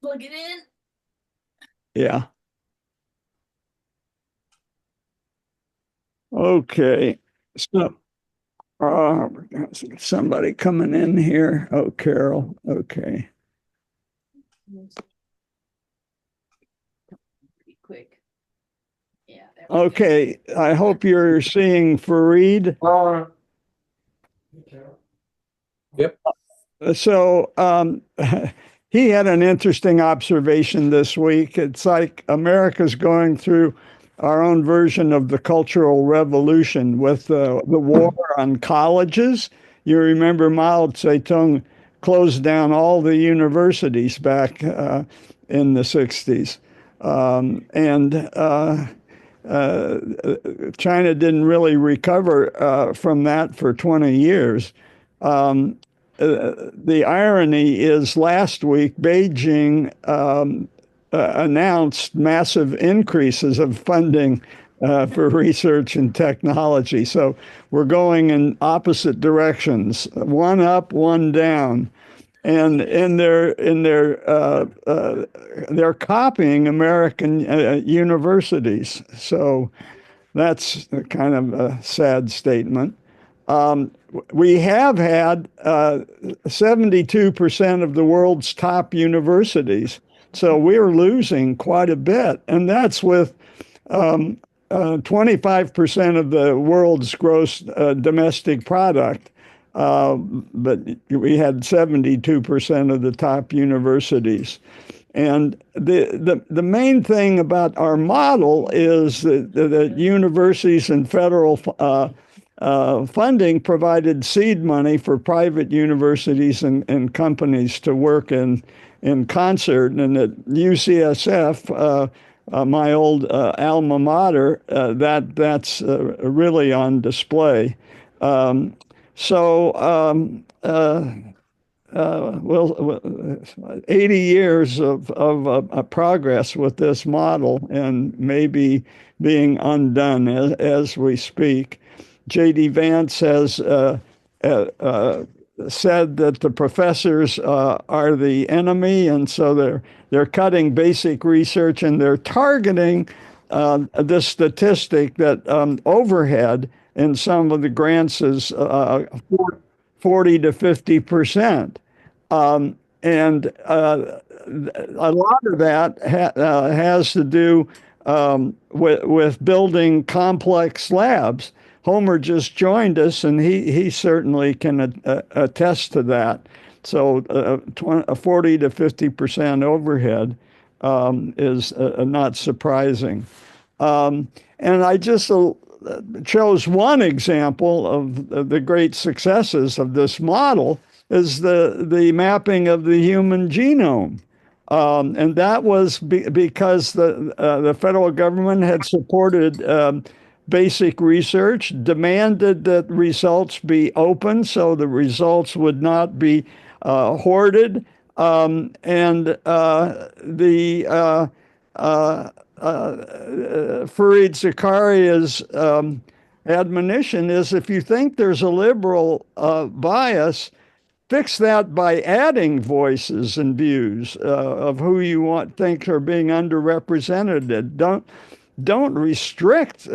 plug it in. Yeah. Okay. So, uh, somebody coming in here. Oh, Carol. Okay. Pretty quick. Yeah, there we go. Okay. I hope you're seeing Fareed. Yep. So, he had an interesting observation this week. It's like America's going through our own version of the Cultural Revolution with the war on colleges. You remember Mao Zedong closed down all the universities back in the 60s. And uh, China didn't really recover from that for 20 years. Um, the irony is last week, Beijing announced massive increases of funding for research and technology. So we're going in opposite directions, one up, one down. And they're copying American universities. So that's kind of a sad statement. Um, we have had 72% of the world's top universities. So we're losing quite a bit. And that's with 25% of the world's gross domestic product. But we had 72% of the top universities. And the main thing about our model is that universities and federal funding provided seed money for private universities and companies to work in concert. And at UCSF, my old alma mater, that's really on display. Um, so, well, 80 years of progress with this model and maybe being undone as we speak. J.D. Vance has said that the professors are the enemy, and so they're cutting basic research and they're targeting this statistic that overhead in some of the grants is 40 to 50%. And a lot of that has to do with building complex labs. Homer just joined us, and he certainly can attest to that. So 40 to 50% overhead is not surprising. And I just chose one example of the great successes of this model is the mapping of the human genome. And that was because the federal government had supported basic research, demanded that results be open so the results would not be hoarded. And the Fareed Zakaria's admonition is if you think there's a liberal bias, fix that by adding voices and views of who you think are being underrepresented. Don't restrict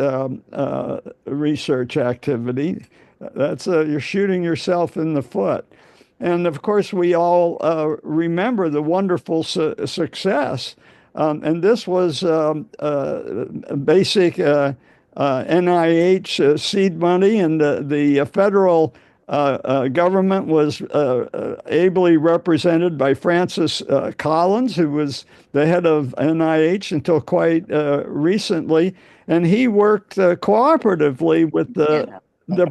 research activity. That's you're shooting yourself in the foot. And of course, we all remember the wonderful success. And this was basic NIH seed money, and the federal government was ably represented by Francis Collins, who was the head of NIH until quite recently. And he worked cooperatively with the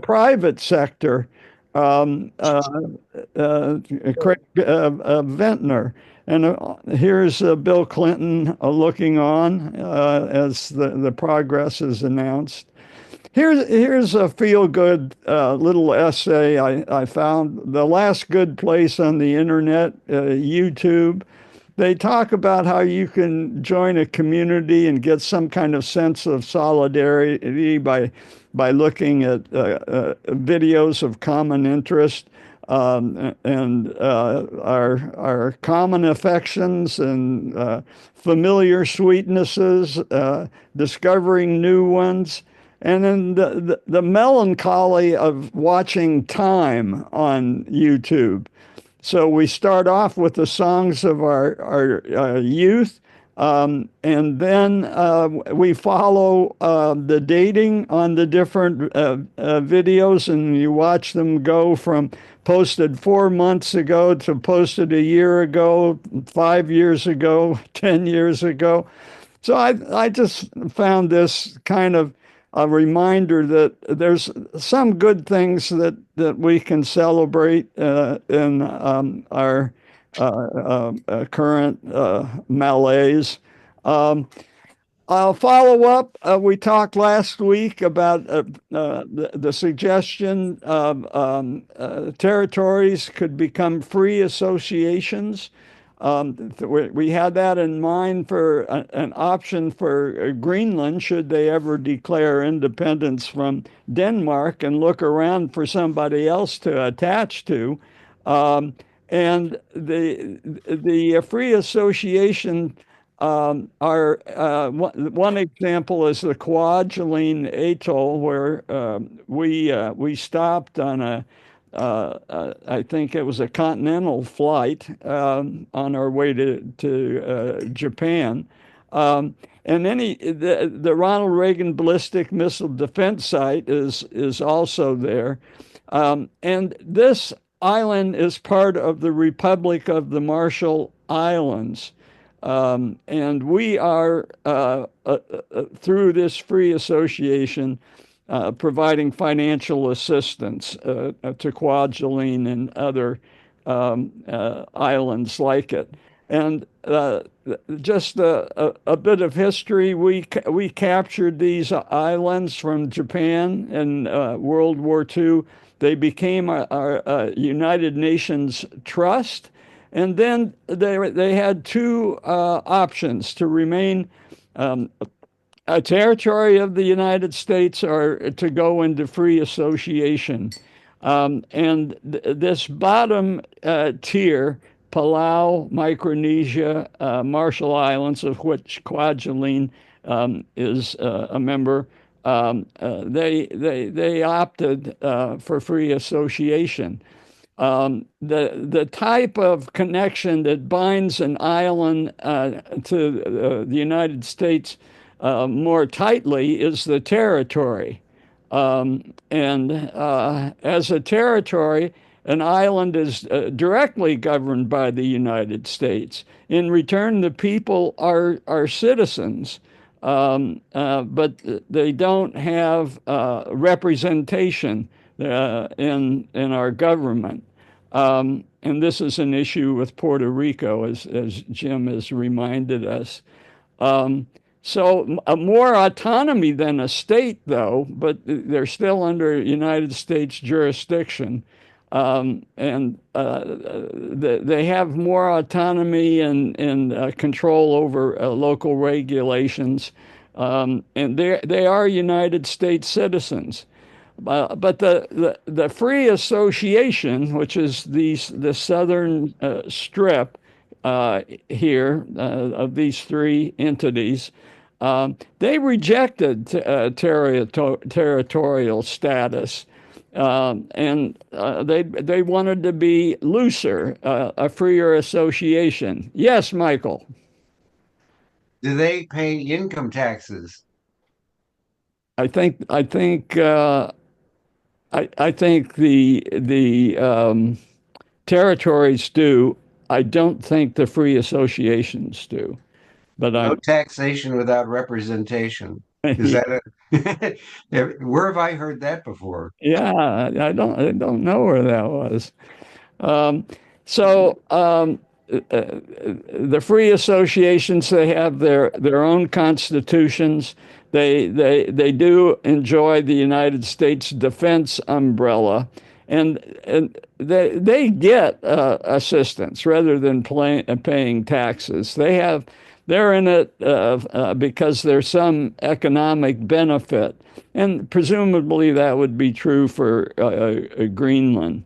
private sector. Craig Ventnor. And here's Bill Clinton looking on as the progress is announced. Here's a feel-good little essay I found. The last good place on the internet, YouTube. They talk about how you can join a community and get some kind of sense of solidarity by looking at videos of common interest. and our common affections and familiar sweetnesses, discovering new ones, and then the melancholy of watching time on YouTube. So we start off with the songs of our youth, and then we follow the dating on the different videos, and you watch them go from posted 4 months ago to posted a year ago, 5 years ago, 10 years ago. So I just found this kind of a reminder that there's some good things that we can celebrate in our current malaise. Um, I'll follow up. We talked last week about the suggestion of territories could become free associations. We had that in mind for an option for Greenland should they ever declare independence from Denmark and look around for somebody else to attach to. And the free association are one example is the Kwajalein Atoll, where we stopped on I think it was a continental flight on our way to Japan. And the Ronald Reagan Ballistic Missile Defense Site is also there. And this island is part of the Republic of the Marshall Islands. And we are, through this free association, providing financial assistance to Kwajalein and other islands like it. And just a bit of history, we captured these islands from Japan in World War II. They became our United Nations Trust. And then they had two options: to remain a territory of the United States or to go into free association. And this bottom tier, Palau, Micronesia, Marshall Islands, of which Kwajalein is a member, they opted for free association. The type of connection that binds an island to the United States more tightly is the territory. And as a territory, an island is directly governed by the United States. In return, the people are citizens, but they don't have representation in our government. And this is an issue with Puerto Rico, as Jim has reminded us. So more autonomy than a state, though, but they're still under United States jurisdiction. And they have more autonomy and control over local regulations. And they are United States citizens. But the free association, which is the southern strip here of these three entities, they rejected territorial status, and they wanted to be looser, a freer association. Yes, Michael. Do they pay income taxes? I think the territories do. I don't think the free associations do. But no taxation without representation. Is that where have I heard that before? Yeah, I don't know where that was. The free associations, they have their own constitutions. They do enjoy the United States defense umbrella, and they get assistance rather than paying taxes. They're in it because there's some economic benefit, and presumably that would be true for Greenland.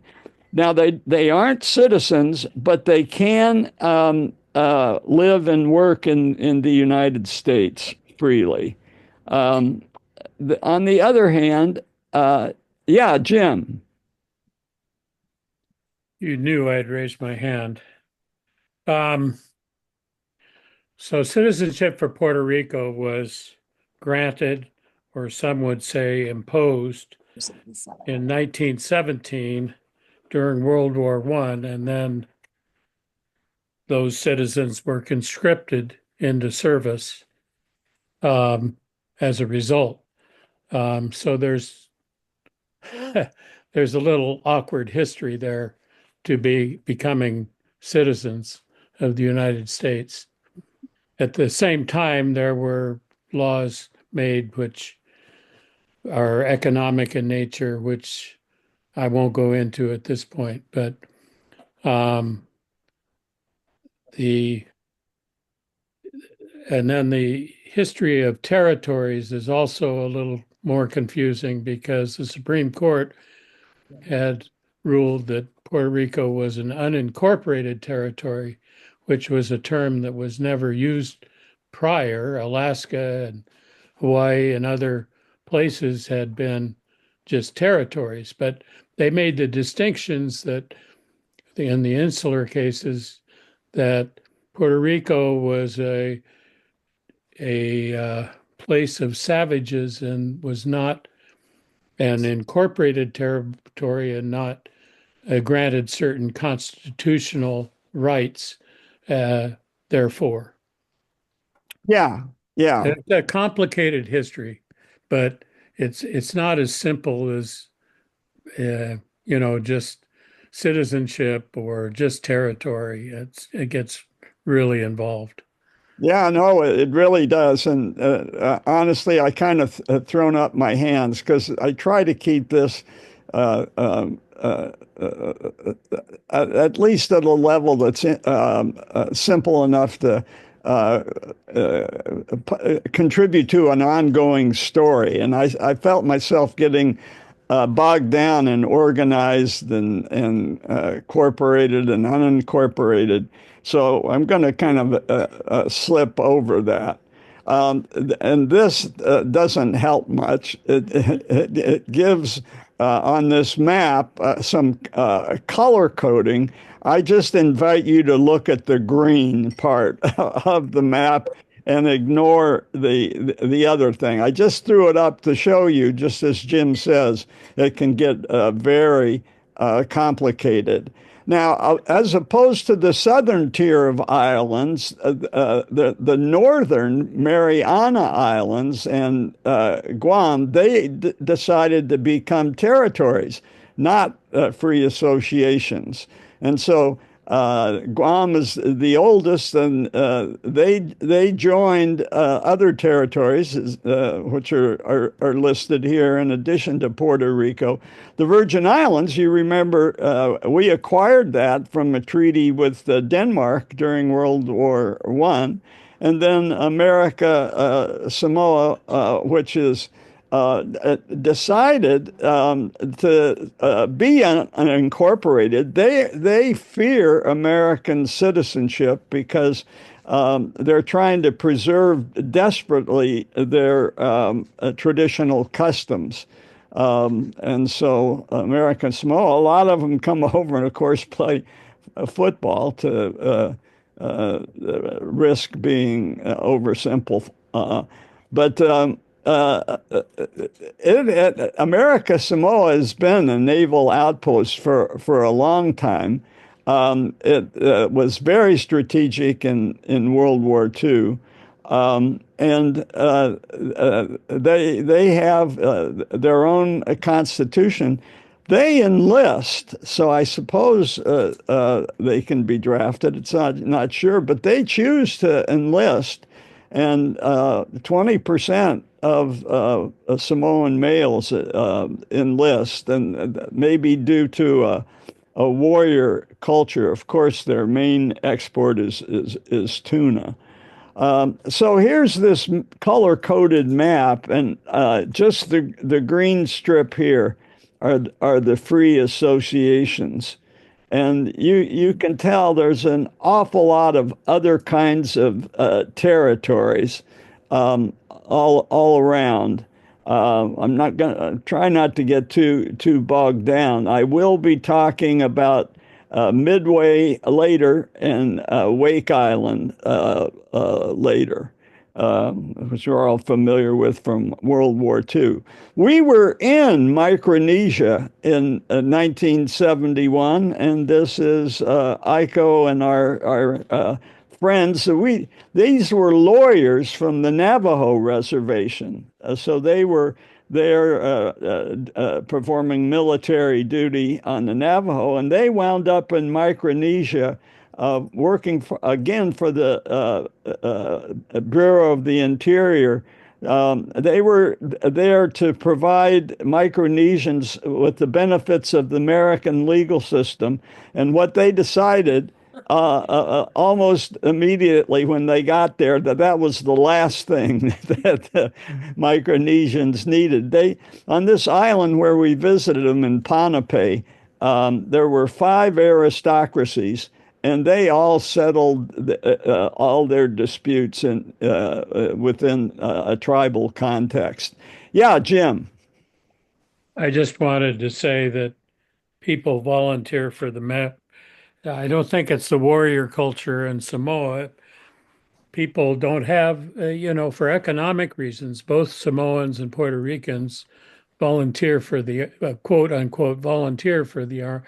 Now they aren't citizens, but they can live and work in the United States freely. Um, on the other hand, yeah, Jim. You knew I'd raised my hand. So citizenship for Puerto Rico was granted, or some would say imposed, in 1917 during World War I, and then those citizens were conscripted into service as a result. So there's a little awkward history there to be becoming citizens of the United States. At the same time, there were laws made which are economic in nature, which I won't go into at this point, but the and then the history of territories is also a little more confusing because the Supreme Court had ruled that Puerto Rico was an unincorporated territory, which was a term that was never used prior. Alaska and Hawaii and other places had been just territories, but they made the distinctions that in the insular cases that Puerto Rico was a place of savages and was not an incorporated territory and not granted certain constitutional rights, therefore. Yeah, yeah. It's a complicated history, but it's not as simple as just citizenship or just territory. It gets really involved. Yeah, no, it really does. And honestly, I kind of thrown up my hands because I try to keep this at least at a level that's simple enough to contribute to an ongoing story. And I felt myself getting bogged down and organized and corporated and unincorporated. So I'm going to kind of slip over that. And this doesn't help much. It gives on this map some color coding. I just invite you to look at the green part of the map and ignore the other thing. I just threw it up to show you, just as Jim says, it can get very complicated. Now, as opposed to the southern tier of islands, the northern Mariana Islands and Guam, they decided to become territories, not free associations. And so Guam is the oldest, and they joined other territories, which are listed here in addition to Puerto Rico. The Virgin Islands, you remember, we acquired that from a treaty with Denmark during World War I. And then Samoa, which is decided to be unincorporated. They fear American citizenship because they're trying to preserve desperately their traditional customs. And so American Samoa, a lot of them come over and, of course, play football to risk being oversimple. But America Samoa has been a naval outpost for a long time. It was very strategic in World War II. And they have their own constitution. They enlist, so I suppose they can be drafted. It's not sure, but they choose to enlist, and 20% of Samoan males enlist, and maybe due to a warrior culture. Of course, their main export is tuna. So here's this color-coded map, and just the green strip here are the free associations. And you can tell there's an awful lot of other kinds of territories all around. I'm not going to try not to get too bogged down. I will be talking about Midway later and Wake Island later, which we're all familiar with from World War II. We were in Micronesia in 1971, and this is Aiko and our friends. So these were lawyers from the Navajo reservation. So they were there performing military duty on the Navajo, and they wound up in Micronesia working again for the Bureau of the Interior. They were there to provide Micronesians with the benefits of the American legal system. And what they decided almost immediately when they got there, that was the last thing that the Micronesians needed. On this island where we visited them in Ponape, there were 5 aristocracies, and they all settled all their disputes within a tribal context. Yeah, Jim. I just wanted to say that people volunteer for the map. I don't think it's the warrior culture in Samoa. People don't have, for economic reasons, both Samoans and Puerto Ricans volunteer for the quote unquote volunteer for the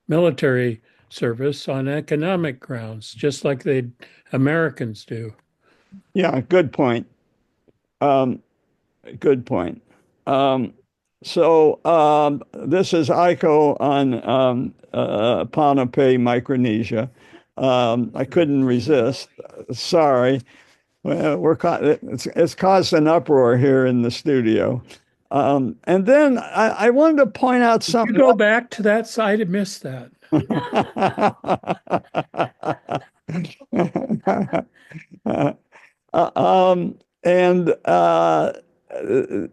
military service on economic grounds, just like the Americans do. Yeah, good point. Good point. So this is Aiko on Ponape, Micronesia. I couldn't resist. Sorry. Well, it's caused an uproar here in the studio. And then I wanted to point out something. You go back to that site and miss that.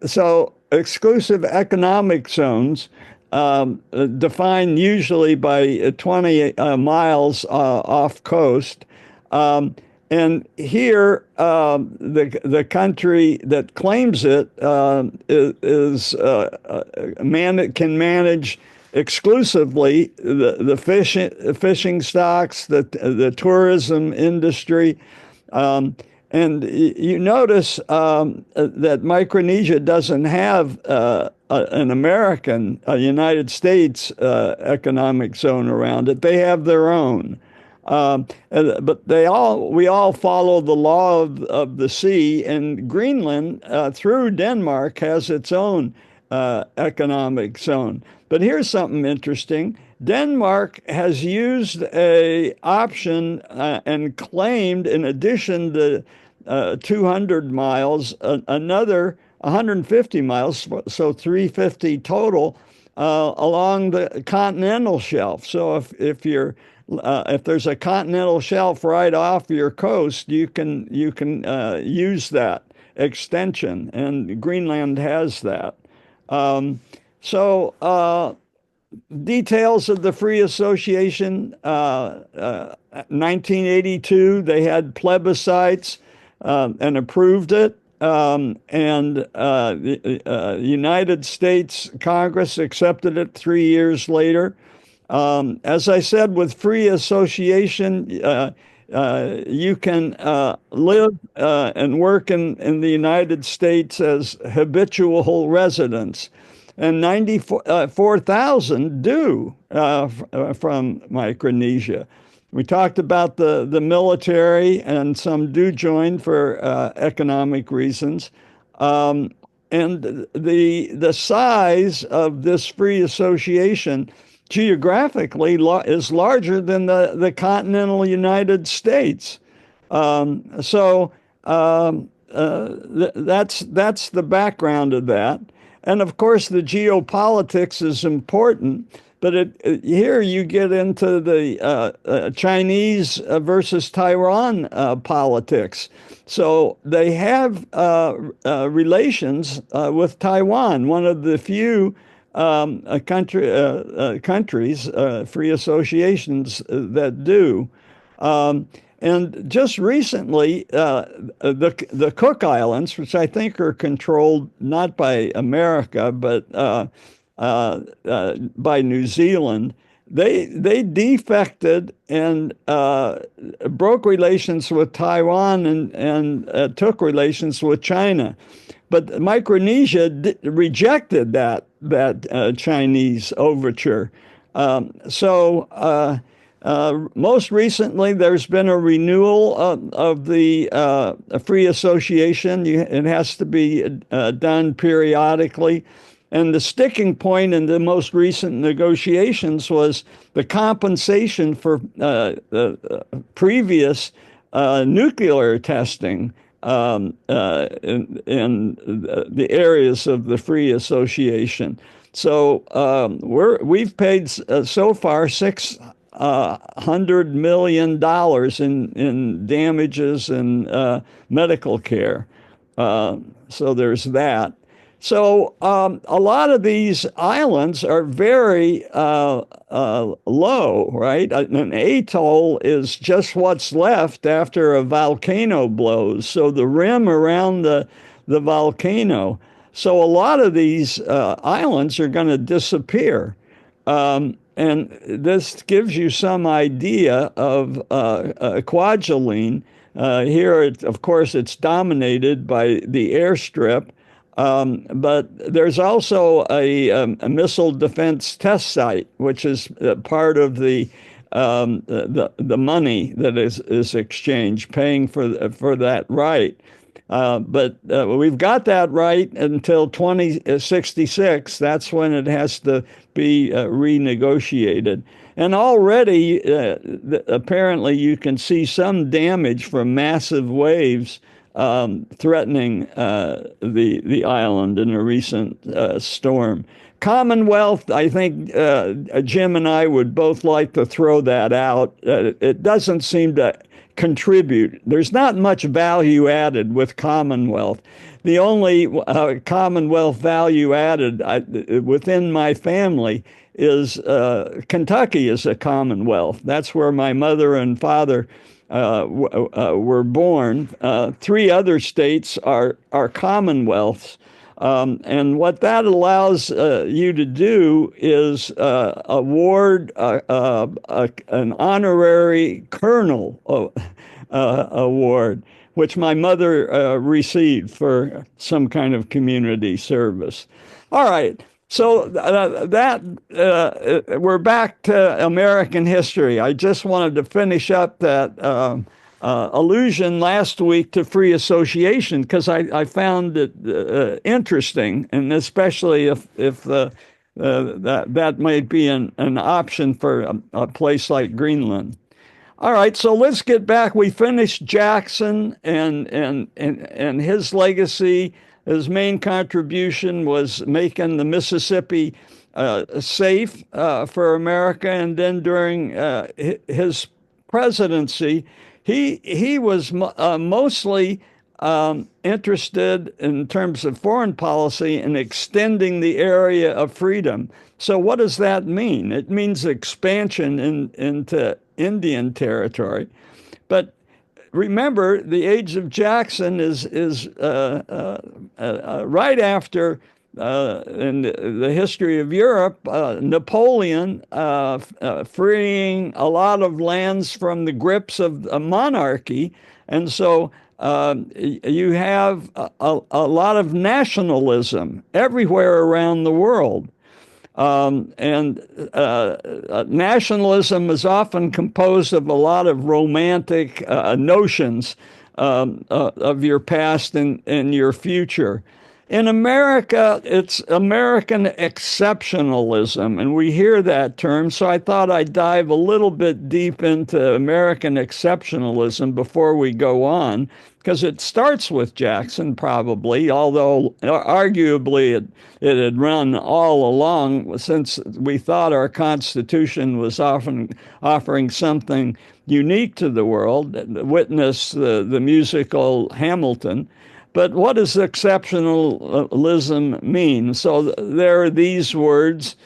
So exclusive economic zones defined usually by 20 miles off coast. And here, the country that claims it can manage exclusively the fishing stocks, the tourism industry. And you notice that Micronesia doesn't have an American, United States economic zone around it. They have their own. But we all follow the law of the sea, and Greenland, through Denmark, has its own economic zone. But here's something interesting. Denmark has used a option and claimed, in addition to 200 miles, another 150 miles, so 350 total, along the continental shelf. So if there's a continental shelf right off your coast, you can use that extension, and Greenland has that. Details of the Free Association, 1982, they had plebiscites and approved it. The United States Congress accepted it 3 years later. As I said, with free association, you can live and work in the United States as habitual residents. And 94,000 do from Micronesia. We talked about the military, and some do join for economic reasons. And the size of this free association geographically is larger than the continental United States. That's the background of that. And of course, the geopolitics is important, but here you get into the Chinese versus Taiwan politics. So they have relations with Taiwan, one of the few countries, free associations that do. Um, and just recently, the Cook Islands, which I think are controlled not by America, but by New Zealand, they defected and broke relations with Taiwan and took relations with China. But Micronesia rejected that Chinese overture. Most recently, there's been a renewal of the free association. It has to be done periodically. And the sticking point in the most recent negotiations was the compensation for previous nuclear testing in the areas of the free association. So we've paid so far $600 million in damages and medical care. So there's that. So a lot of these islands are very low, right? An atoll is just what's left after a volcano blows. So the rim around the volcano. So a lot of these islands are going to disappear. And this gives you some idea of Kwajalein. Here, of course, it's dominated by the airstrip. But there's also a missile defense test site, which is part of the money that is exchanged, paying for that right. But we've got that right until 2066. That's when it has to be renegotiated. And already, apparently, you can see some damage from massive waves threatening the island in a recent storm. Commonwealth, I think Jim and I would both like to throw that out. It doesn't seem to contribute. There's not much value added with Commonwealth. The only Commonwealth value added within my family is Kentucky is a Commonwealth. That's where my mother and father were born. 3 other states are commonwealths. And what that allows you to do is award an honorary colonel award, which my mother received for some kind of community service. All right. So we're back to American history. I just wanted to finish up that allusion last week to free association because I found it interesting, and especially if that might be an option for a place like Greenland. All right, so let's get back. We finished Jackson and his legacy. His main contribution was making the Mississippi safe for America, and then during his presidency, he was mostly interested in terms of foreign policy in extending the area of freedom. So what does that mean? It means expansion into Indian territory. But remember, the age of Jackson is right after, in the history of Europe, Napoleon freeing a lot of lands from the grips of a monarchy. And so you have a lot of nationalism everywhere around the world. Nationalism is often composed of a lot of romantic notions of your past and your future. In America, it's American exceptionalism, and we hear that term, so I thought I'd dive a little bit deep into American exceptionalism before we go on, because it starts with Jackson probably, although arguably it had run all along since we thought our Constitution was often offering something unique to the world. Witness the musical Hamilton. But what does exceptionalism mean? So there are these words: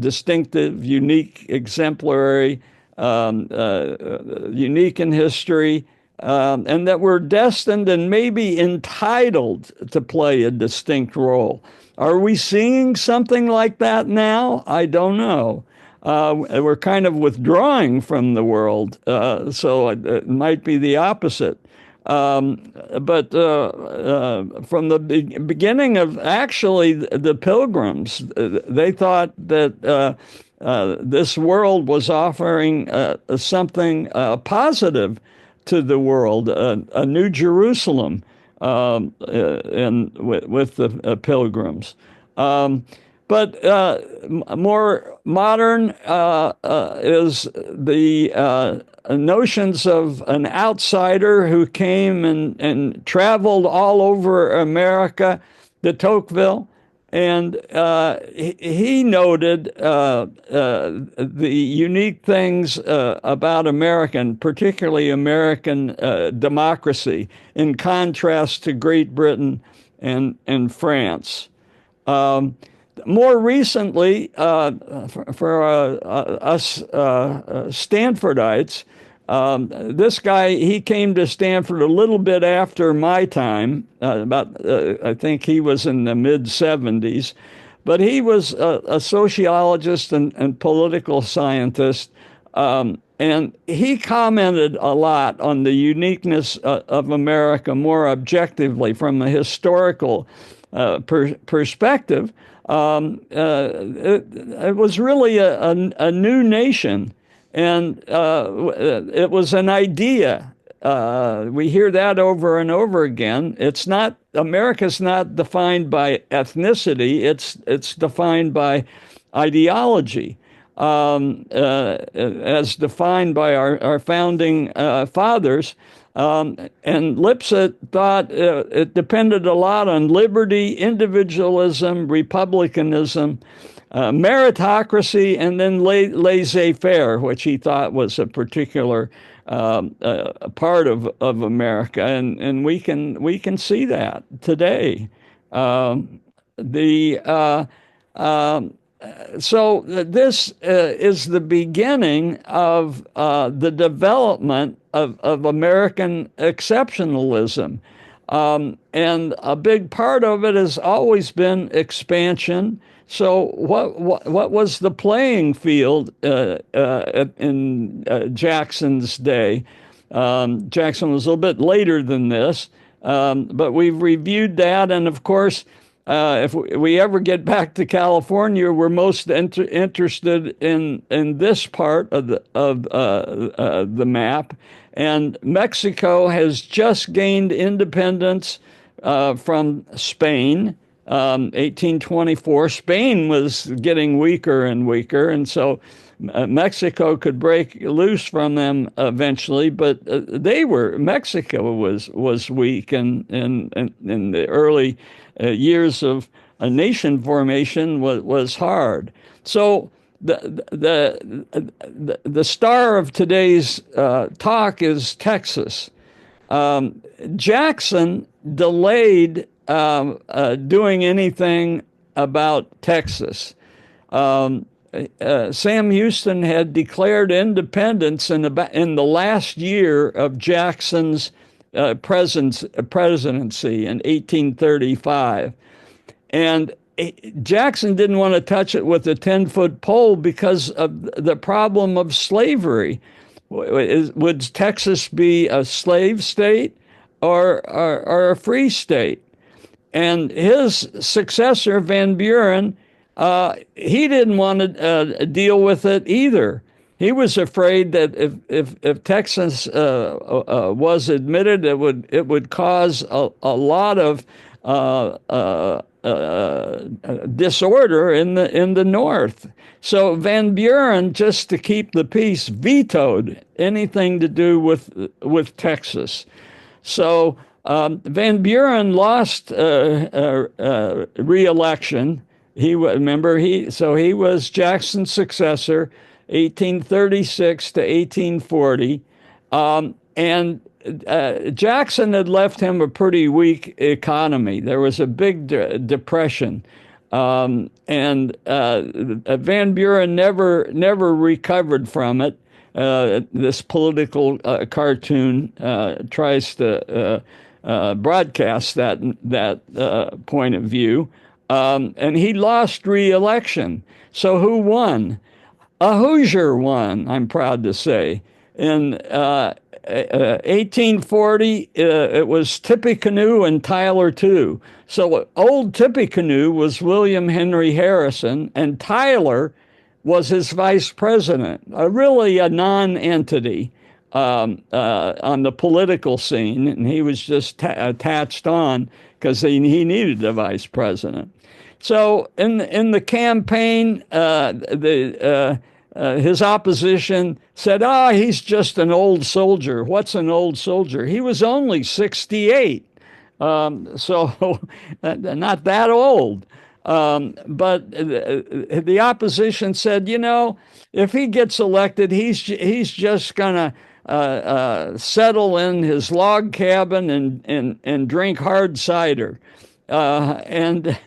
distinctive, unique, exemplary, unique in history, and that we're destined and maybe entitled to play a distinct role. Are we seeing something like that now? I don't know. We're kind of withdrawing from the world, so it might be the opposite. But from the beginning of actually the Pilgrims, they thought that this world was offering something positive to the world, a new Jerusalem, with the Pilgrims. But more modern is the notions of an outsider who came and traveled all over America, de Tocqueville, and he noted the unique things about particularly American democracy, in contrast to Great Britain and France. More recently, for us Stanfordites, this guy, he came to Stanford a little bit after my time, I think he was in the mid-70s, but he was a sociologist and political scientist, and he commented a lot on the uniqueness of America more objectively from a historical perspective. It was really a new nation, and it was an idea. We hear that over and over again. America's not defined by ethnicity. It's defined by ideology, as defined by our founding fathers. And Lipset thought it depended a lot on liberty, individualism, republicanism, meritocracy, and then laissez-faire, which he thought was a particular part of America, and we can see that today. So this is the beginning of the development of American exceptionalism. And a big part of it has always been expansion. So what was the playing field in Jackson's day? Jackson was a little bit later than this, but we've reviewed that. And of course, if we ever get back to California, we're most interested in this part of the map. And Mexico has just gained independence from Spain, 1824. Spain was getting weaker and weaker, and so Mexico could break loose from them eventually. But Mexico was weak, and in the early years of a nation formation was hard. So the star of today's talk is Texas. Jackson delayed doing anything about Texas. Sam Houston had declared independence in the last year of Jackson's presidency in 1835. And Jackson didn't want to touch it with a 10-foot pole because of the problem of slavery. Would Texas be a slave state or a free state? And his successor, Van Buren, he didn't want to deal with it either. He was afraid that if Texas was admitted, it would cause a lot of disorder in the North. So Van Buren, just to keep the peace, vetoed anything to do with Texas. So Van Buren lost re-election. He was Jackson's successor, 1836 to 1840, and Jackson had left him a pretty weak economy. There was a big depression. And Van Buren never recovered from it. This political cartoon tries to broadcast that point of view, and he lost re-election. So who won? A Hoosier won, I'm proud to say. In 1840, it was Tippecanoe and Tyler too. So old Tippecanoe was William Henry Harrison, and Tyler was his vice president, really a non-entity on the political scene, and he was just attached on because he needed a vice president. So in the campaign, his opposition said, he's just an old soldier. What's an old soldier? He was only 68, so not that old. But the opposition said, if he gets elected, he's just going to settle in his log cabin and drink hard cider. And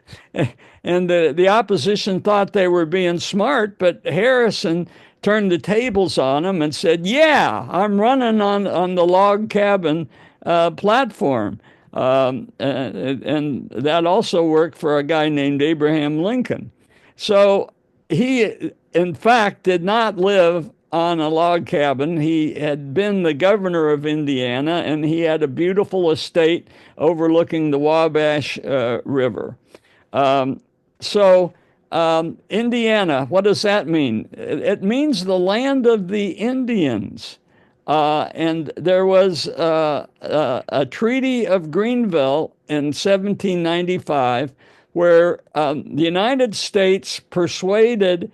the opposition thought they were being smart, but Harrison turned the tables on him and said, "Yeah, I'm running on the log cabin platform." And that also worked for a guy named Abraham Lincoln. So he, in fact, did not live on a log cabin. He had been the governor of Indiana, and he had a beautiful estate overlooking the Wabash River. Indiana, what does that mean? It means the land of the Indians. And there was a Treaty of Greenville in 1795 where the United States persuaded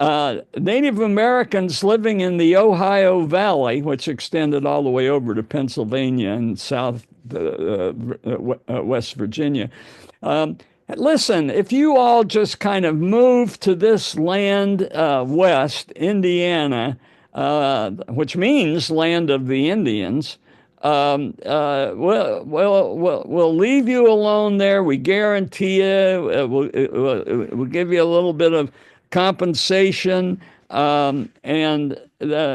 Native Americans living in the Ohio Valley, which extended all the way over to Pennsylvania and South West Virginia. Listen, if you all just kind of move to this land west, Indiana, which means land of the Indians, we'll leave you alone there. We guarantee you. We'll give you a little bit of compensation. And the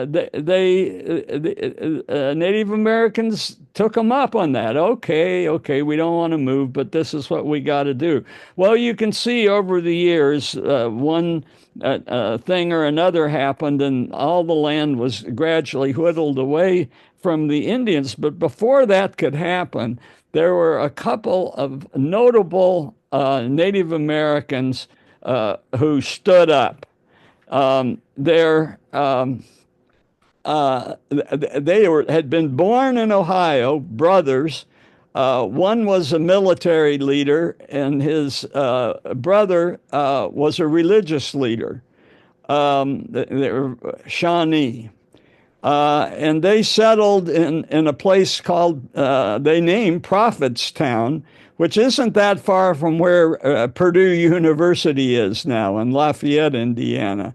Native Americans took them up on that. Okay, we don't want to move, but this is what we got to do. Well, you can see over the years, one thing or another happened, and all the land was gradually whittled away from the Indians. But before that could happen, there were a couple of notable Native Americans who stood up. They had been born in Ohio, brothers. One was a military leader, and his brother was a religious leader. They were Shawnee. And they settled in a place called, they named Prophetstown, which isn't that far from where Purdue University is now in Lafayette, Indiana,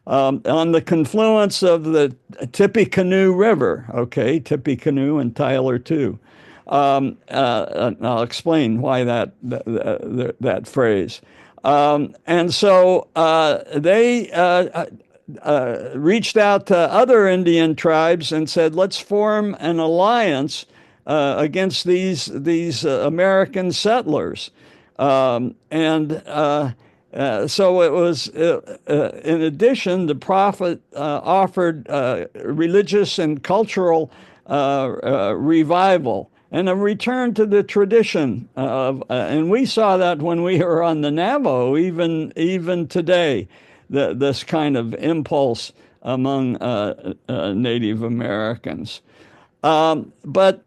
on the confluence of the Tippecanoe River. Okay, Tippecanoe and Tyler too. I'll explain why that phrase. And so they reached out to other Indian tribes and said, let's form an alliance against these American settlers. So it was, in addition, the prophet offered religious and cultural revival and a return to the tradition of, and we saw that when we were on the Navajo, even today, this kind of impulse among Native Americans. But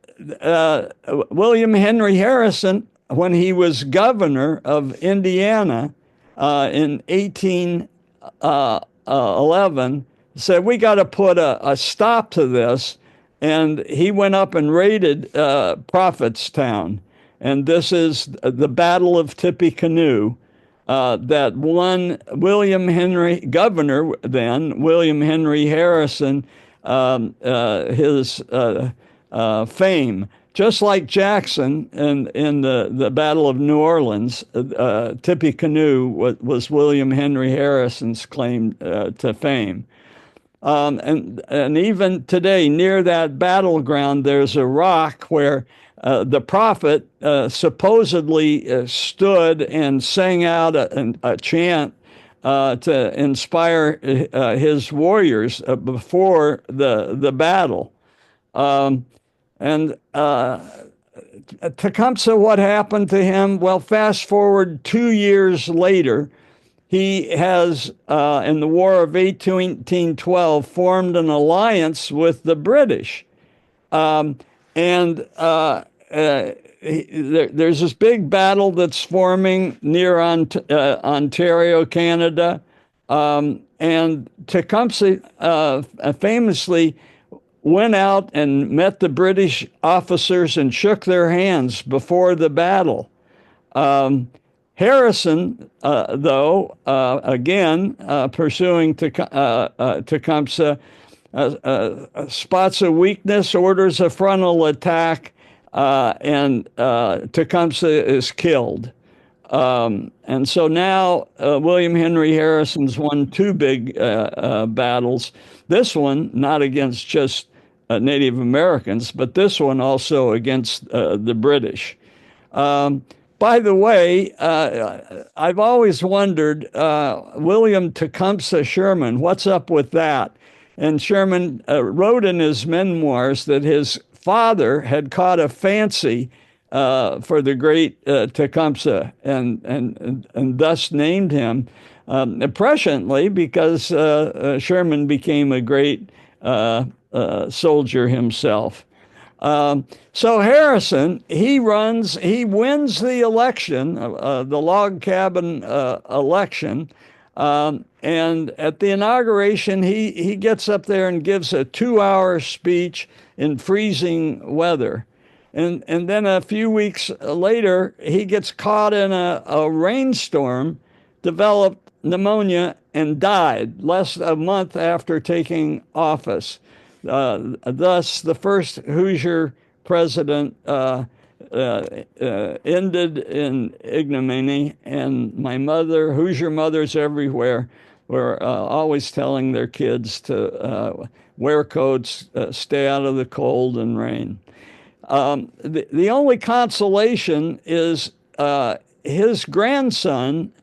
William Henry Harrison, when he was governor of Indiana in 1811, said, we got to put a stop to this. And he went up and raided Prophetstown. And this is the Battle of Tippecanoe that won William Henry Harrison, his fame. Just like Jackson in the Battle of New Orleans, Tippecanoe was William Henry Harrison's claim to fame. And even today, near that battleground, there's a rock where the prophet supposedly stood and sang out a chant to inspire his warriors before the battle. And Tecumseh, what happened to him? Well, fast forward 2 years later, he has, in the War of 1812, formed an alliance with the British. There's this big battle that's forming near Ontario, Canada. And Tecumseh famously went out and met the British officers and shook their hands before the battle. Harrison, though, again, pursuing Tecumseh, spots a weakness, orders a frontal attack, and Tecumseh is killed. And so now William Henry Harrison's won two big battles. This one, not against just Native Americans, but this one also against the British. By the way, I've always wondered, William Tecumseh Sherman, what's up with that? And Sherman wrote in his memoirs that his father had caught a fancy for the great Tecumseh and thus named him presciently because Sherman became a great soldier himself. So Harrison, he wins the election, the log cabin election, and at the inauguration, he gets up there and gives a 2-hour speech in freezing weather. And then a few weeks later, he gets caught in a rainstorm, developed pneumonia, and died less than a month after taking office. Thus, the first Hoosier president ended in ignominy, and my mother, Hoosier mothers everywhere, were always telling their kids to wear coats, stay out of the cold and rain. The only consolation is his grandson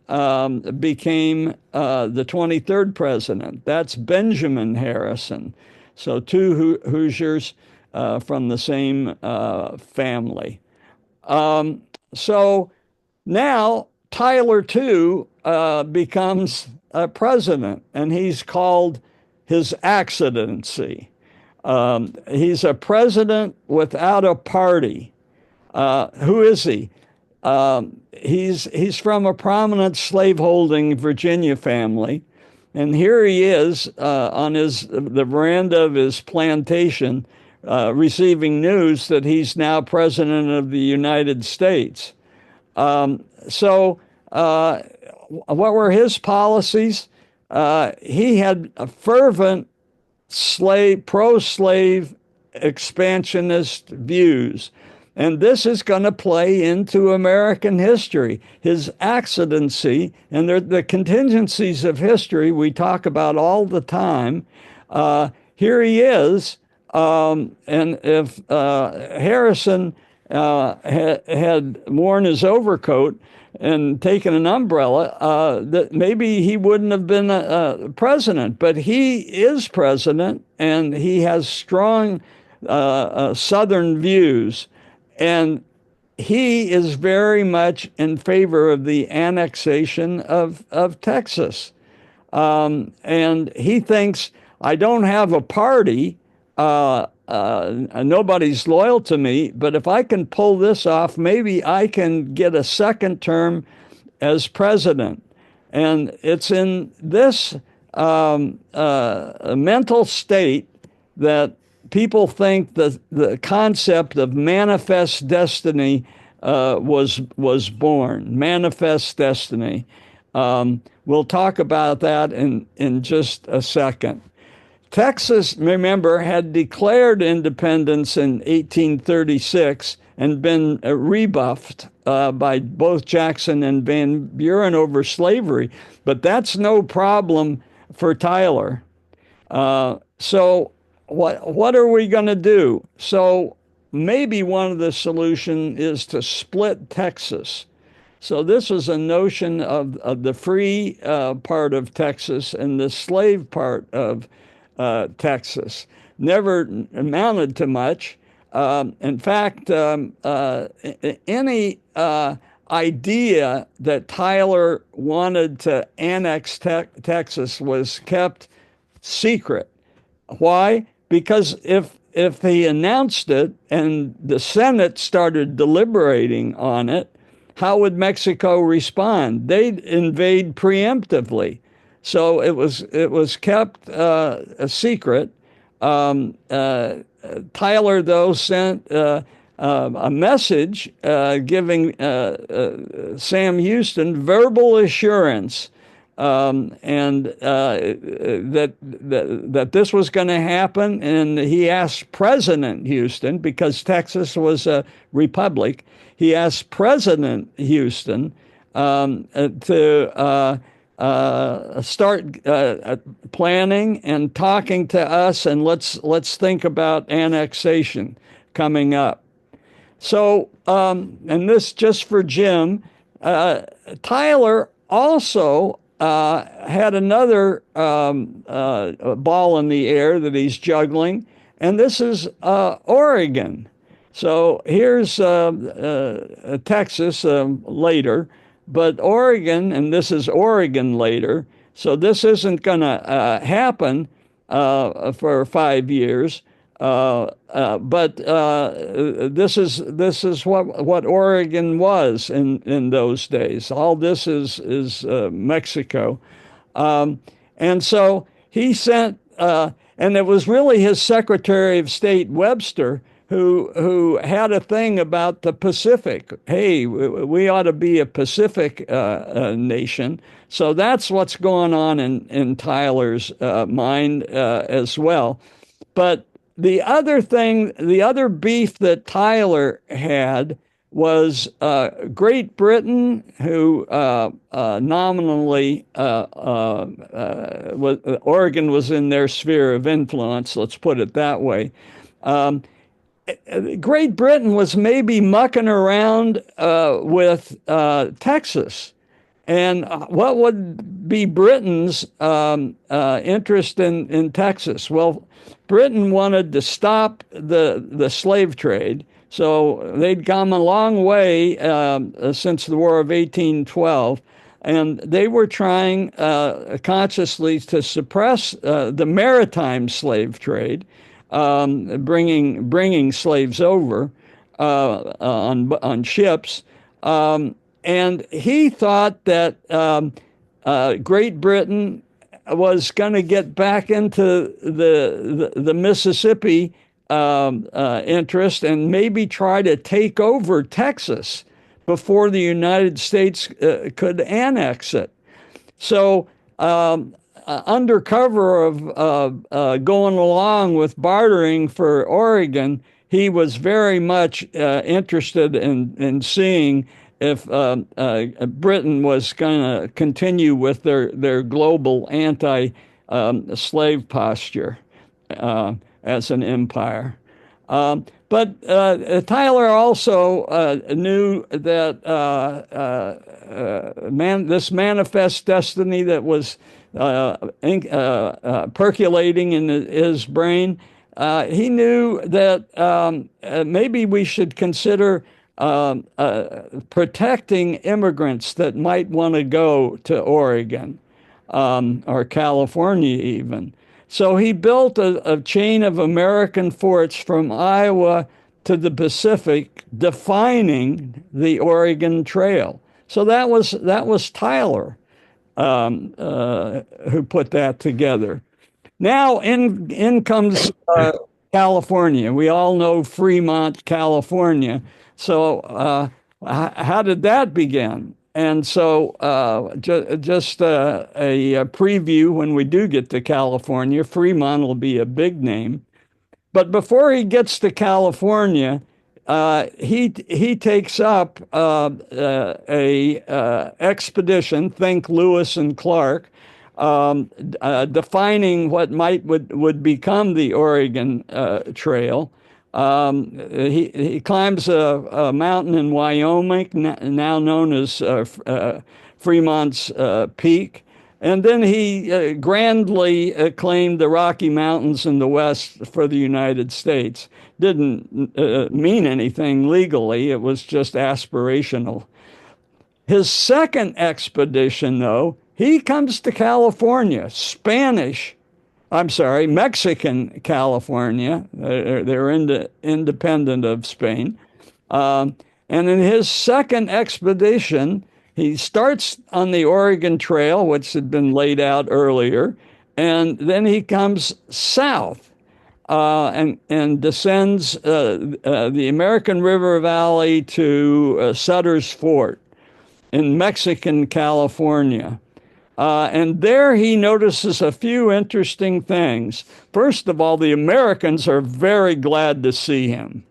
became the 23rd president. That's Benjamin Harrison. So two Hoosiers from the same family. So now Tyler, too, becomes a president, and he's called His Excellency. He's a president without a party. Who is he? He's from a prominent slaveholding Virginia family. And here he is on the veranda of his plantation receiving news that he's now president of the United States. So what were his policies? He had a fervent pro-slave expansionist views. And this is going to play into American history. His Excellency, and the contingencies of history we talk about all the time. Here he is, and if Harrison had worn his overcoat and taken an umbrella, that maybe he wouldn't have been president. But he is president, and he has strong Southern views. And he is very much in favor of the annexation of Texas. And he thinks, I don't have a party, nobody's loyal to me, but if I can pull this off, maybe I can get a second term as president. And it's in this mental state that people think that the concept of manifest destiny was born. Manifest destiny. We'll talk about that in just a second. Texas, remember, had declared independence in 1836 and been rebuffed by both Jackson and Van Buren over slavery. But that's no problem for Tyler. So what are we going to do? So maybe one of the solution is to split Texas. So this was a notion of the free part of Texas and the slave part of Texas. Never amounted to much. In fact, any idea that Tyler wanted to annex Texas was kept secret. Why? Because if he announced it and the Senate started deliberating on it, how would Mexico respond? They'd invade preemptively. So it was kept a secret. Tyler, though, sent a message giving Sam Houston verbal assurance and that this was going to happen. And he asked President Houston, because Texas was a republic, he asked President Houston to start planning and talking to us, and let's think about annexation coming up. So, and this just for Jim, Tyler also had another ball in the air that he's juggling, and this is Oregon. So here's Texas later, but Oregon, and this is Oregon later. So this isn't going to happen for 5 years. But this is what Oregon was in those days. All this is Mexico, and so he sent, and it was really his Secretary of State Webster who had a thing about the Pacific. Hey, we ought to be a Pacific nation. So that's what's going on in Tyler's mind as well. But the other thing, the other beef that Tyler had was Great Britain, who nominally Oregon was in their sphere of influence, let's put it that way. Great Britain was maybe mucking around with Texas. And what would be Britain's interest in Texas? Well, Britain wanted to stop the slave trade. So they'd come a long way since the War of 1812. And they were trying consciously to suppress the maritime slave trade, bringing slaves over on ships. And he thought that Great Britain was going to get back into the Mississippi interest and maybe try to take over Texas before the United States could annex it. So under cover of going along with bartering for Oregon, he was very much interested in seeing if Britain was going to continue with their global anti-slave posture as an empire. But Tyler also knew that this manifest destiny that was percolating in his brain, he knew that maybe we should consider protecting immigrants that might want to go to Oregon or California even. So he built a chain of American forts from Iowa to the Pacific, defining the Oregon Trail. So that was Tyler who put that together. Now in comes California. We all know Fremont, California. So how did that begin? And so just a preview when we do get to California, Fremont will be a big name. But before he gets to California, he takes up a expedition. Think Lewis and Clark, defining what would become the Oregon Trail. He climbs a mountain in Wyoming, now known as Fremont's Peak. And then he grandly claimed the Rocky Mountains in the West for the United States. Didn't mean anything legally, it was just aspirational. His second expedition, though, he comes to California, Mexican California. They're independent of Spain. And in his second expedition, he starts on the Oregon Trail, which had been laid out earlier, and then he comes south and descends the American River Valley to Sutter's Fort in Mexican California. And there he notices a few interesting things. First of all, the Americans are very glad to see him.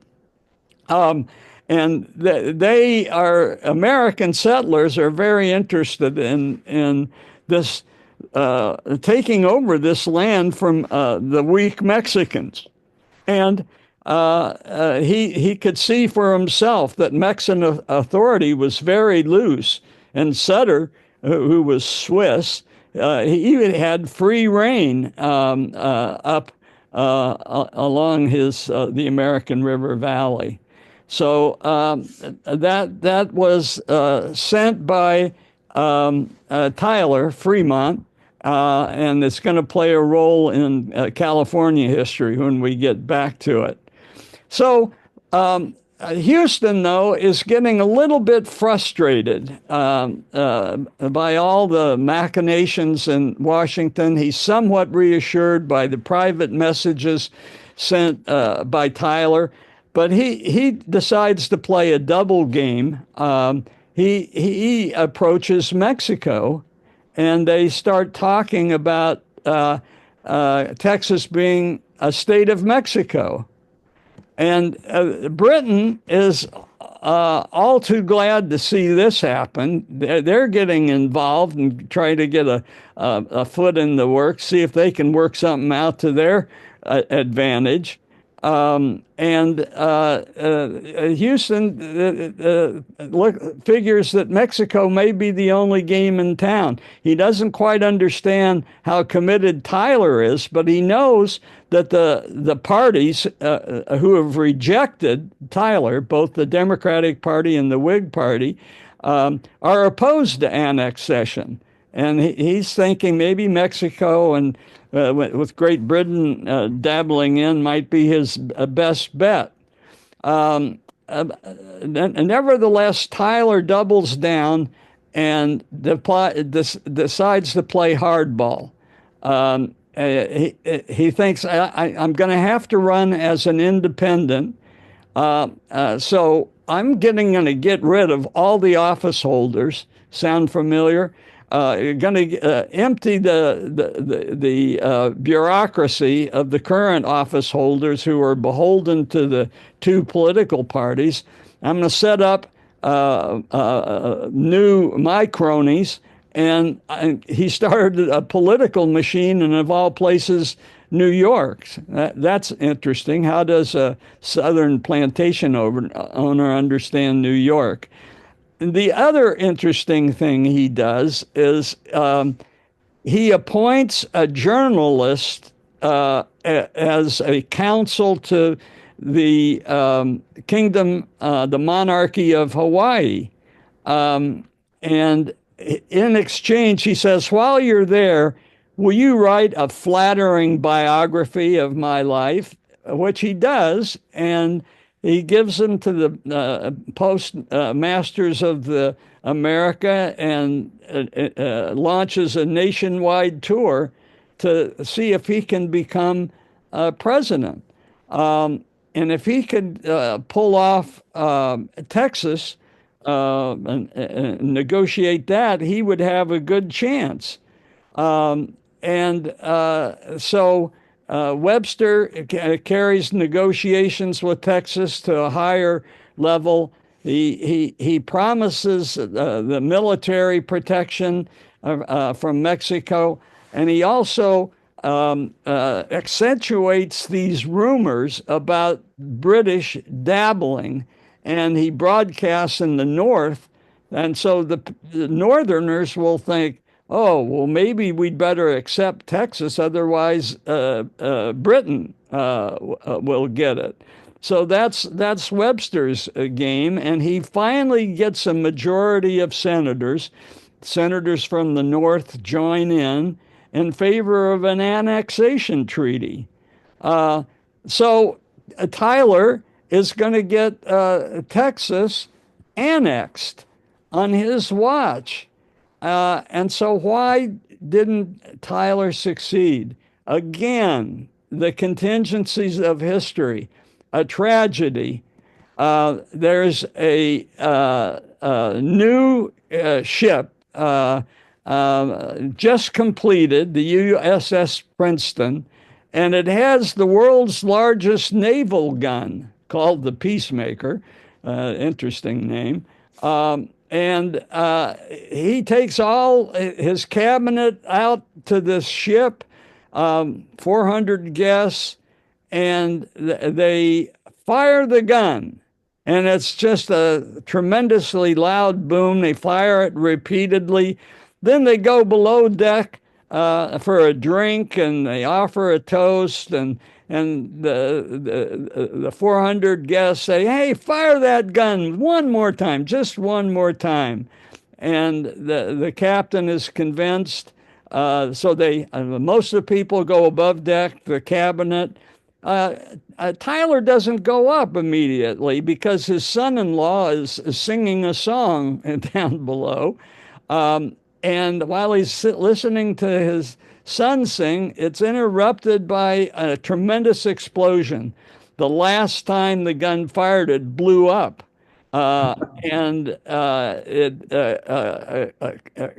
And they are, American settlers are very interested in this, taking over this land from the weak Mexicans. And he could see for himself that Mexican authority was very loose. And Sutter, who was Swiss, he even had free reign up along the American River Valley. So that was sent by Tyler Fremont, and it's going to play a role in California history when we get back to it. So Houston, though, is getting a little bit frustrated by all the machinations in Washington. He's somewhat reassured by the private messages sent by Tyler. But he decides to play a double game. He approaches Mexico, and they start talking about Texas being a state of Mexico. And Britain is all too glad to see this happen. They're getting involved and trying to get a foot in the works, see if they can work something out to their advantage. And Houston figures that Mexico may be the only game in town. He doesn't quite understand how committed Tyler is, but he knows that the parties who have rejected Tyler, both the Democratic Party and the Whig Party, are opposed to annexation. And he's thinking maybe Mexico and with Great Britain dabbling in might be his best bet. Nevertheless, Tyler doubles down and decides to play hardball. He thinks, I'm going to have to run as an independent, so I'm going to get rid of all the office holders. Sound familiar? Going to empty the bureaucracy of the current office holders who are beholden to the two political parties. I'm going to set up my cronies, and he started a political machine, and of all places, New York. That's interesting. How does a Southern plantation owner understand New York? The other interesting thing he does is he appoints a journalist as a counsel to the kingdom, the monarchy of Hawaii. And in exchange, he says, while you're there, will you write a flattering biography of my life? Which he does, and he gives them to the postmasters of the America and launches a nationwide tour to see if he can become president. And if he could pull off Texas, negotiate that, he would have a good chance. So Webster carries negotiations with Texas to a higher level. He promises the military protection from Mexico, and he also accentuates these rumors about British dabbling, and he broadcasts in the North, and so the Northerners will think, oh, well, maybe we'd better accept Texas, otherwise Britain will get it. So that's Webster's game, and he finally gets a majority of senators. Senators from the North join in favor of an annexation treaty. So Tyler is going to get Texas annexed on his watch. And so why didn't Tyler succeed? Again, the contingencies of history, a tragedy. There's a new ship just completed, the USS Princeton, and it has the world's largest naval gun called the Peacemaker. Interesting name. And he takes all his cabinet out to this ship, 400 guests, and they fire the gun. And it's just a tremendously loud boom. They fire it repeatedly. Then they go below deck for a drink, and they offer a toast, and the 400 guests say, hey, fire that gun one more time, just one more time. And the captain is convinced. So most of the people go above deck, the cabinet. Tyler doesn't go up immediately because his son-in-law is singing a song down below. And while he's listening to his son sing, it's interrupted by a tremendous explosion. The last time the gun fired, it blew up. And it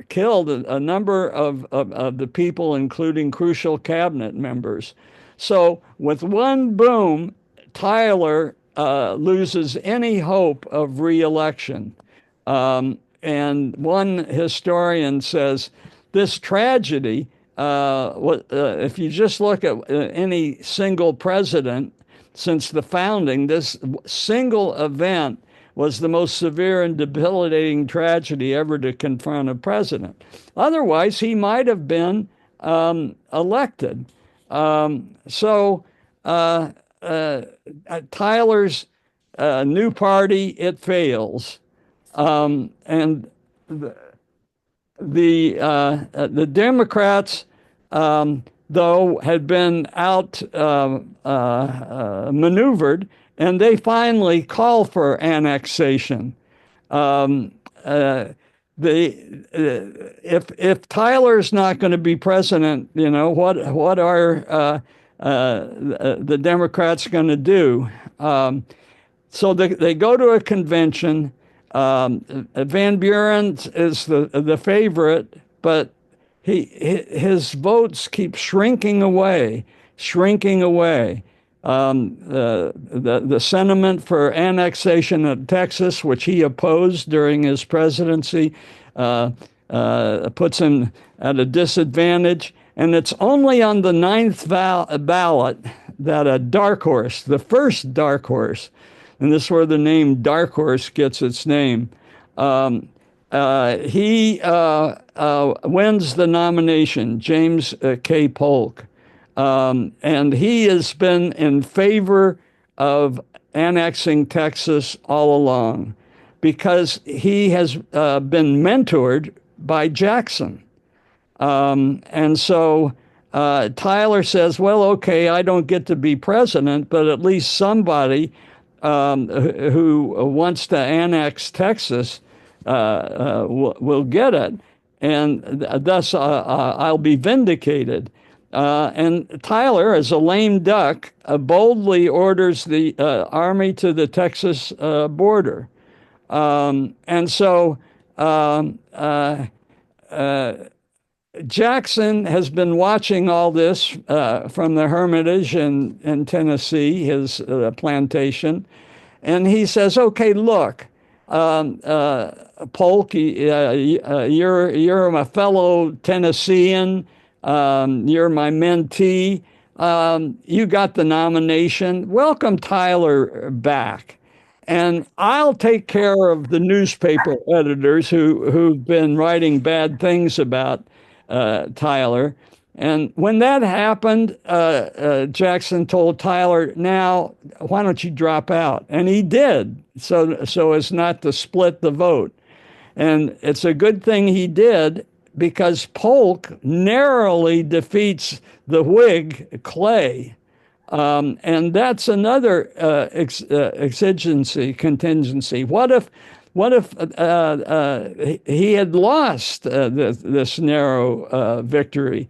killed a number of the people, including crucial cabinet members. So with one boom, Tyler loses any hope of re-election. And one historian says this tragedy, if you just look at any single president since the founding, this single event was the most severe and debilitating tragedy ever to confront a president. Otherwise, he might have been elected. So Tyler's new party, it fails. And the Democrats, though, had been out maneuvered, and they finally call for annexation. If Tyler's not going to be president, you know, what are the Democrats going to do? So they go to a convention. Van Buren is the favorite, but his votes keep shrinking away. The sentiment for annexation of Texas, which he opposed during his presidency, puts him at a disadvantage. And it's only on the ninth ballot that a dark horse, the first dark horse, and this is where the name Dark Horse gets its name, he wins the nomination, James K. Polk. And he has been in favor of annexing Texas all along because he has been mentored by Jackson. And so Tyler says, well, okay, I don't get to be president, but at least somebody who wants to annex Texas will get it. And thus I'll be vindicated. And Tyler, as a lame duck, boldly orders the army to the Texas border. And so Jackson has been watching all this from the Hermitage in Tennessee, his plantation, and he says, "Okay, look, Polk, you're my fellow Tennessean. You're my mentee. You got the nomination. Welcome Tyler back." And I'll take care of the newspaper editors who've been writing bad things about Tyler. And when that happened, Jackson told Tyler, "Now, why don't you drop out?" And he did, so as not to split the vote. And it's a good thing he did, because Polk narrowly defeats the Whig Clay. And that's another contingency. What if he had lost this narrow victory?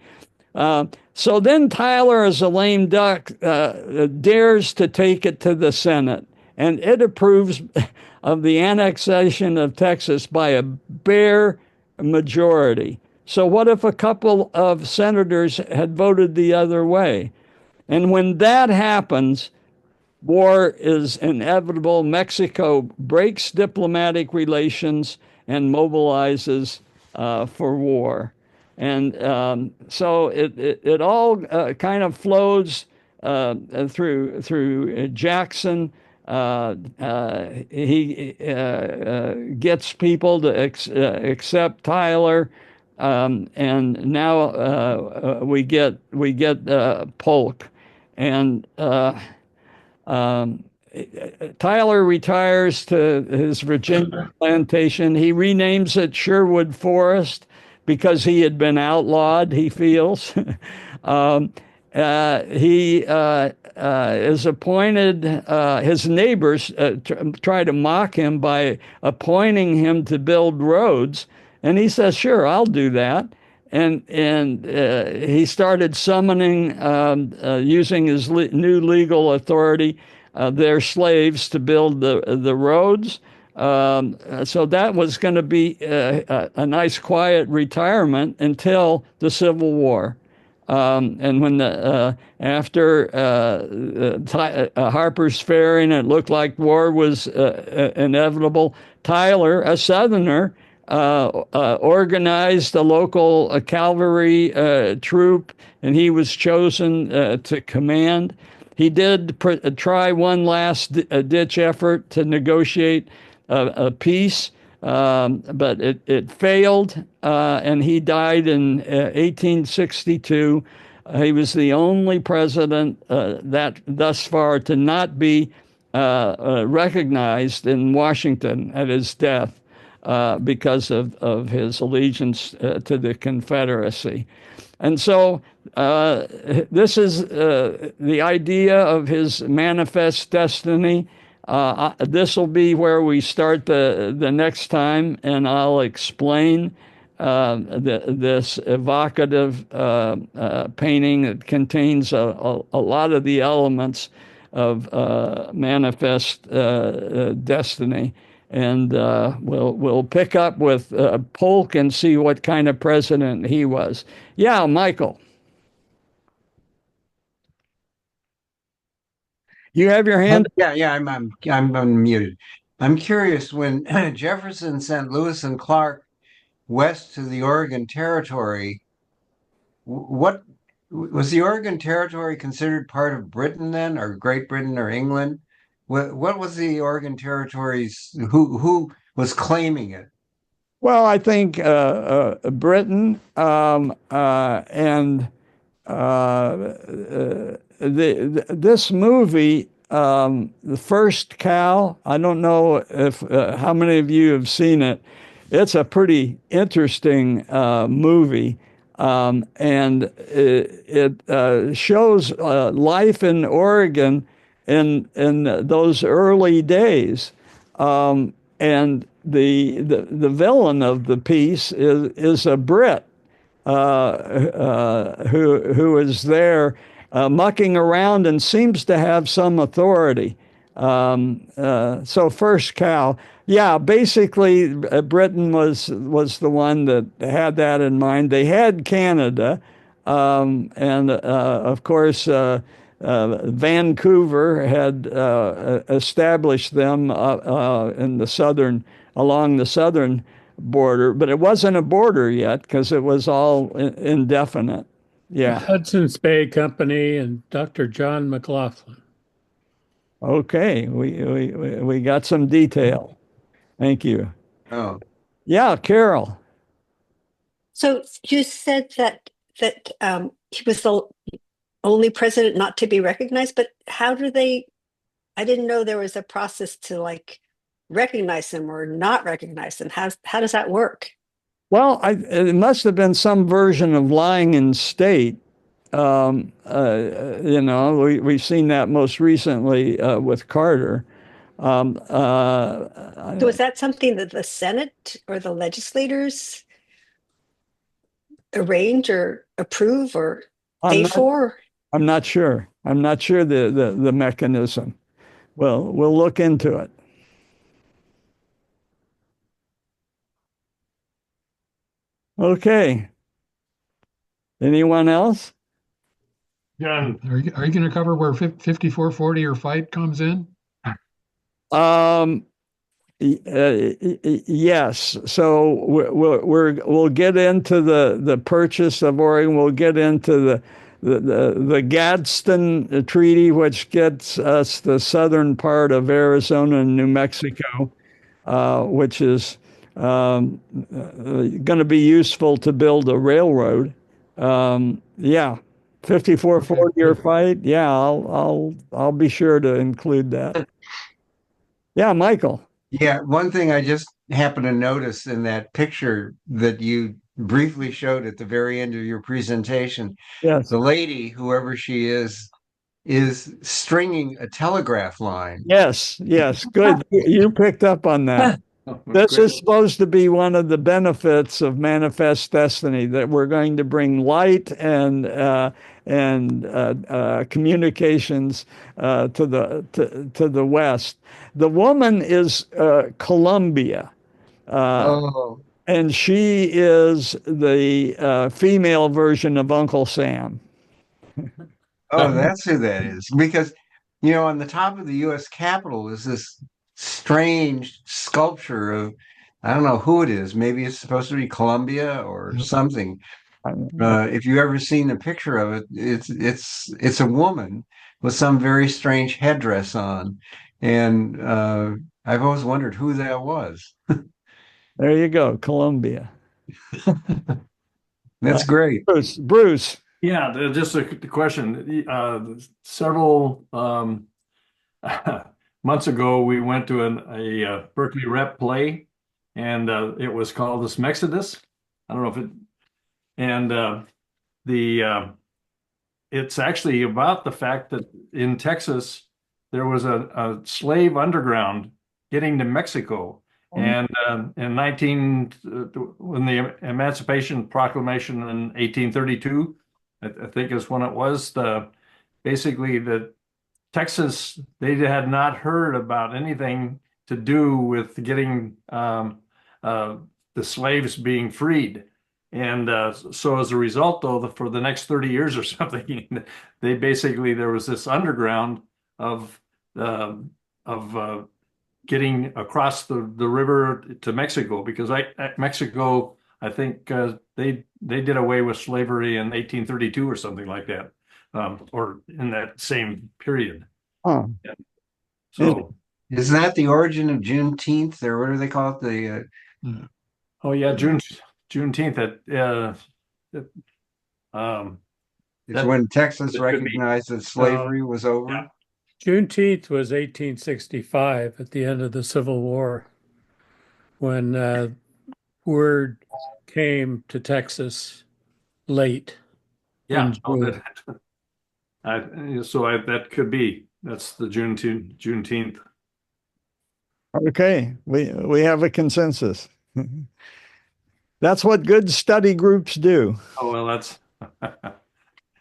So then Tyler, as a lame duck, dares to take it to the Senate, and it approves of the annexation of Texas by a bare majority. So what if a couple of senators had voted the other way? And when that happens, war is inevitable. Mexico breaks diplomatic relations and mobilizes for war. And so it all kind of flows through Jackson. He gets people to accept Tyler. And now we get Polk. And Tyler retires to his Virginia plantation. He renames it Sherwood Forest because he had been outlawed, he feels. He is appointed, his neighbors try to mock him by appointing him to build roads. And he says, "Sure, I'll do that." And he started summoning, using his new legal authority, their slaves to build the roads. So that was going to be a nice, quiet retirement until the Civil War. And when after Harper's Ferry, and it looked like war was inevitable, Tyler, a Southerner, organized a local cavalry troop, and he was chosen to command. He did try one last ditch effort to negotiate a peace, but it failed, and he died in 1862. He was the only president that thus far to not be recognized in Washington at his death because of his allegiance to the Confederacy. And so this is the idea of his manifest destiny. This will be where we start the next time, and I'll explain this evocative painting that contains a lot of the elements of manifest destiny. And we'll pick up with Polk and see what kind of president he was. Yeah, Michael. You have your hand? Yeah, I'm unmuted. I'm curious, when Jefferson sent Lewis and Clark west to the Oregon Territory, what was the Oregon Territory considered part of Britain then, or Great Britain or England? What was the Oregon Territories? Who was claiming it? Well, I think Britain and this movie, The First Cow. I don't know if how many of you have seen it. It's a pretty interesting movie, and it shows life in Oregon in those early days. And the villain of the piece is a Brit who is there mucking around and seems to have some authority. So first cow, yeah, basically Britain was the one that had that in mind. They had Canada, and of course Vancouver had established them in the along the southern border, but it wasn't a border yet because it was all indefinite. Yeah. Hudson's Bay Company and Dr. John McLaughlin. Okay, we got some detail. Thank you. Oh, Yeah, Carol. So you said that he was the only president not to be recognized, but how do they? I didn't know there was a process to like recognize them or not recognize them. How does that work? Well, it must have been some version of lying in state. We've seen that most recently with Carter. So is that something that the Senate or the legislators arrange or approve or I'm pay not, for? I'm not sure. I'm not sure the mechanism. Well, we'll look into it. Okay. Anyone else? John, are you going to cover where 5440 or fight comes in? Um, yes. So we'll get into the purchase of Oregon. We'll get into the Gadsden Treaty, which gets us the southern part of Arizona and New Mexico, which is going to be useful to build a railroad. Yeah, 5440 or fight. Yeah, I'll be sure to include that. Yeah, Michael. yeah. One thing I just happened to notice in that picture that you briefly showed at the very end of your presentation, Yes. the lady, whoever she is stringing a telegraph line. Yes. Good. You picked up on that. This is supposed to be one of the benefits of Manifest Destiny, that we're going to bring light and communications to the West. The woman is Columbia, Oh, and she is the female version of Uncle Sam. oh, that's who that is. Because, on the top of the U.S. Capitol is this strange sculpture of, I don't know who it is. Maybe it's supposed to be Columbia or something. If you've ever seen a picture of it, it's a woman with some very strange headdress on, and I've always wondered who that was. There you go, Columbia. That's great. Bruce. Yeah, just a question. Several months ago, we went to a Berkeley Rep play, and it was called the Smexodus. I don't know if it, and it's actually about the fact that in Texas there was a slave underground getting to Mexico, and in when the Emancipation Proclamation in 1832. I think is when it was basically the Texas, they had not heard about anything to do with getting the slaves being freed. And so as a result, though, for the next 30 years or something, there was this underground of getting across the river to Mexico, because Mexico, I think they did away with slavery in 1832 or something like that, or in that same period. Huh. Yeah. So, Isn't that the origin of Juneteenth, or what do they call it? oh yeah, Juneteenth. It's when Texas that could be. recognized that slavery was over. Yeah. Juneteenth was 1865 at the end of the Civil War, when word came to Texas late. Yeah. in June. That could be. That's the Juneteenth. Okay, we have a consensus. That's what good study groups do. Oh well, that's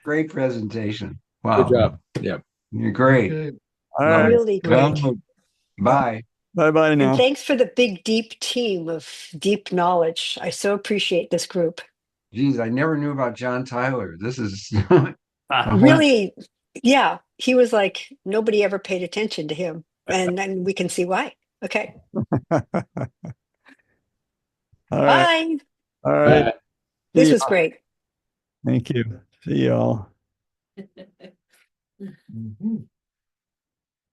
Great presentation. Wow. Good job. Yeah. You're great. Okay. All right. Really great. Well, bye. Bye-bye And now. thanks for the big, deep team of deep knowledge. I so appreciate this group. Geez, I never knew about John Tyler. This is Really, yeah, he was like, nobody ever paid attention to him. And then we can see why. Okay. All right. Bye. All right. Bye. This See was y'all. great. Thank you. See y'all. Mhm.